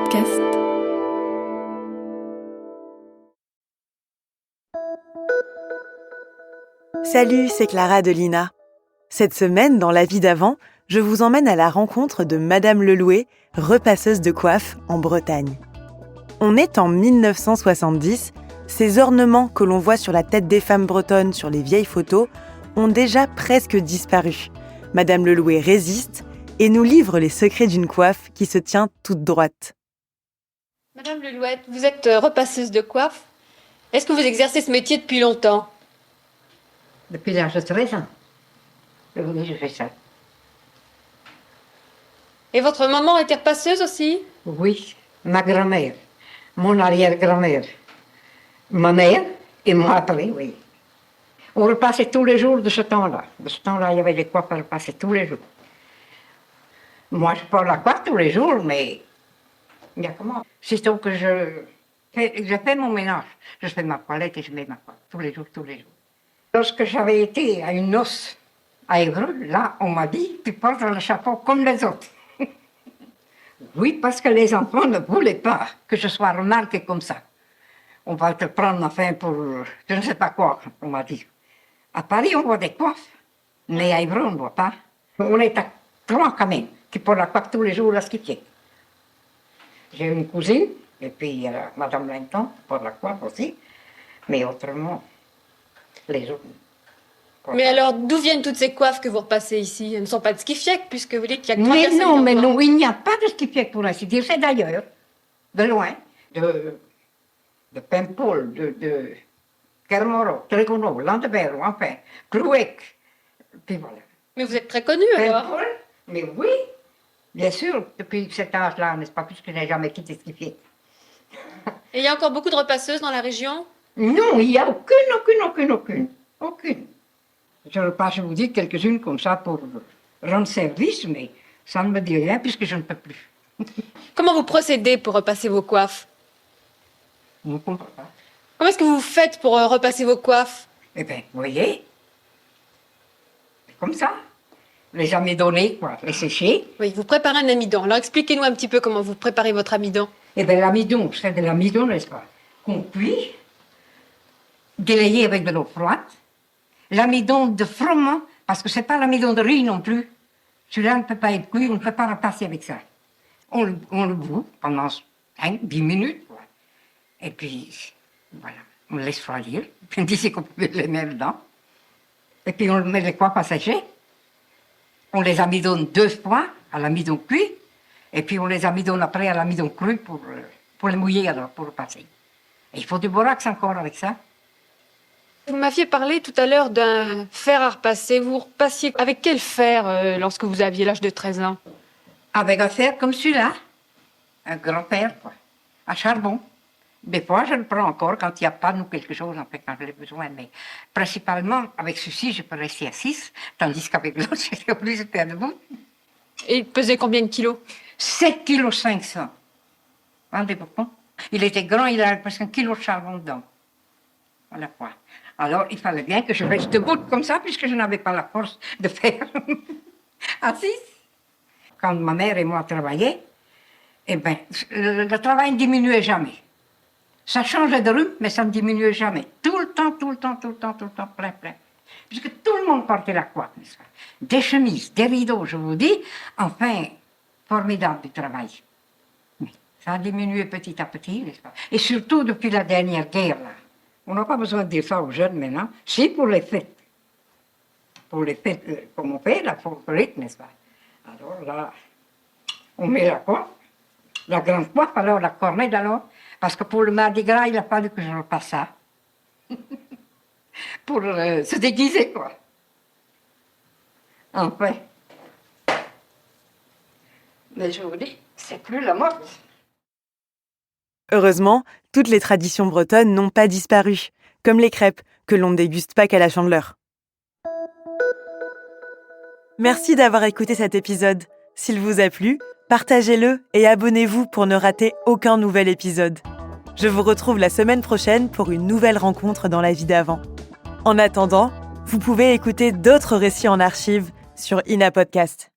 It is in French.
Podcast. Salut, c'est Clara de l'INA. Cette semaine, dans La vie d'avant, je vous emmène à la rencontre de Madame Lelouet, repasseuse de coiffe en Bretagne. On est en 1970, ces ornements que l'on voit sur la tête des femmes bretonnes sur les vieilles photos ont déjà presque disparu. Madame Lelouet résiste et nous livre les secrets d'une coiffe qui se tient toute droite. Madame Lelouet, vous êtes repasseuse de coiffe. Est-ce que vous exercez ce métier depuis longtemps? Depuis l'âge de 13 ans. Oui, je fais ça. Et votre maman était repasseuse aussi? Oui, ma grand-mère, mon arrière-grand-mère, ma mère et moi après, oui. On repassait tous les jours de ce temps-là. De ce temps-là, il y avait des coiffes à repasser tous les jours. Moi, je porte la coiffe tous les jours, mais il y a comment? Sitôt que je fais mon ménage, je fais ma toilette et je mets ma coiffe tous les jours, tous les jours. Lorsque j'avais été à une noce à Évreux, là, on m'a dit, tu portes le chapeau comme les autres. Oui, parce que les enfants ne voulaient pas que je sois remarquée comme ça. On va te prendre enfin pour je ne sais pas quoi, on m'a dit. À Paris, on voit des coiffes, mais à Évreux, on ne voit pas. On est à 3 quand même, qui portent la coiffe tous les jours à Skifier. J'ai une cousine, et puis Madame Linton porte la coiffe aussi, mais autrement, les autres. Mais alors, d'où viennent toutes ces coiffes que vous repassez ici? Elles ne sont pas de Skifiec, puisque vous dites qu'il y a que 3 Mais personnes non, qui mais en non, portent. il n'y a pas de Skifiec pour ainsi dire. C'est d'ailleurs, de loin, de Paimpol, de Kermoro, Trégono, Landebert, enfin, Clouec, puis voilà. Mais vous êtes très connue alors. Paimpol, mais oui, bien sûr, depuis cet âge-là, n'est-ce pas, puisque je n'ai jamais quitté Skifiec. Et il y a encore beaucoup de repasseuses dans la région? Non, il n'y a aucune. Je repasse, je vous dis, quelques-unes comme ça pour rendre service, mais ça ne me dit rien puisque je ne peux plus. Comment vous procédez pour repasser vos coiffes? Vous ne comprenez pas. Comment est-ce que vous faites pour repasser vos coiffes? Eh bien, vous voyez, c'est comme ça. Les amidonner, quoi, les sécher. Oui, vous préparez un amidon. Alors expliquez-nous un petit peu comment vous préparez votre amidon. Eh bien, l'amidon, c'est de l'amidon, n'est-ce pas, qu'on cuit, délayé avec de l'eau froide. L'amidon de froment, parce que ce n'est pas l'amidon de riz non plus. Celui-là ne peut pas être cuit, on ne peut pas repasser avec ça. On le bout pendant 5-10 minutes, quoi. Et puis, voilà, on le laisse refroidir. Puis on dit qu'on peut les mettre dedans. Et puis on met les coiffes à sécher. On les amidonne 2 fois à l'amidon cuit. Et puis on les amidonne après à l'amidon cru pour les mouiller alors, pour repasser. Et il faut du borax encore avec ça. Vous m'aviez parlé tout à l'heure d'un fer à repasser. Vous repassiez avec quel fer lorsque vous aviez l'âge de 13 ans? Avec un fer comme celui-là, un grand fer, quoi, à charbon. Des fois, je le prends encore quand il n'y a pas nous quelque chose, en fait, quand je l'ai besoin. Mais principalement, avec ceci, je peux rester assise, tandis qu'avec l'autre, j'étais obligée de faire debout. Et il pesait combien de kilos? 7,5 kg. Rendez-vous compte? Il était grand, il avait presque 1 kilo de charbon dedans. Voilà quoi. Alors, il fallait bien que je reste debout comme ça, puisque je n'avais pas la force de faire assise. Quand ma mère et moi travaillions, eh bien, le travail ne diminuait jamais. Ça changeait de rythme, mais ça ne diminuait jamais. Tout le temps, plein. Puisque tout le monde portait la coiffe, n'est-ce pas? Des chemises, des rideaux, je vous dis. Enfin, formidable du travail. Mais ça a diminué petit à petit, n'est-ce pas? Et surtout depuis la dernière guerre, là. On n'a pas besoin de dire ça aux jeunes maintenant. Si, pour les fêtes. Pour les fêtes, comme on fait, la folklorique, n'est-ce pas? Alors là, on met la coiffe, la grande coiffe, alors la cornette, alors. Parce que pour le Mardi Gras, il a fallu que je repasse ça. Pour se déguiser, quoi. Enfin. Mais je vous dis, c'est plus la mode. Heureusement, toutes les traditions bretonnes n'ont pas disparu, comme les crêpes, que l'on ne déguste pas qu'à la Chandeleur. Merci d'avoir écouté cet épisode. S'il vous a plu, partagez-le et abonnez-vous pour ne rater aucun nouvel épisode. Je vous retrouve la semaine prochaine pour une nouvelle rencontre dans La vie d'avant. En attendant, vous pouvez écouter d'autres récits en archives sur INA Podcast.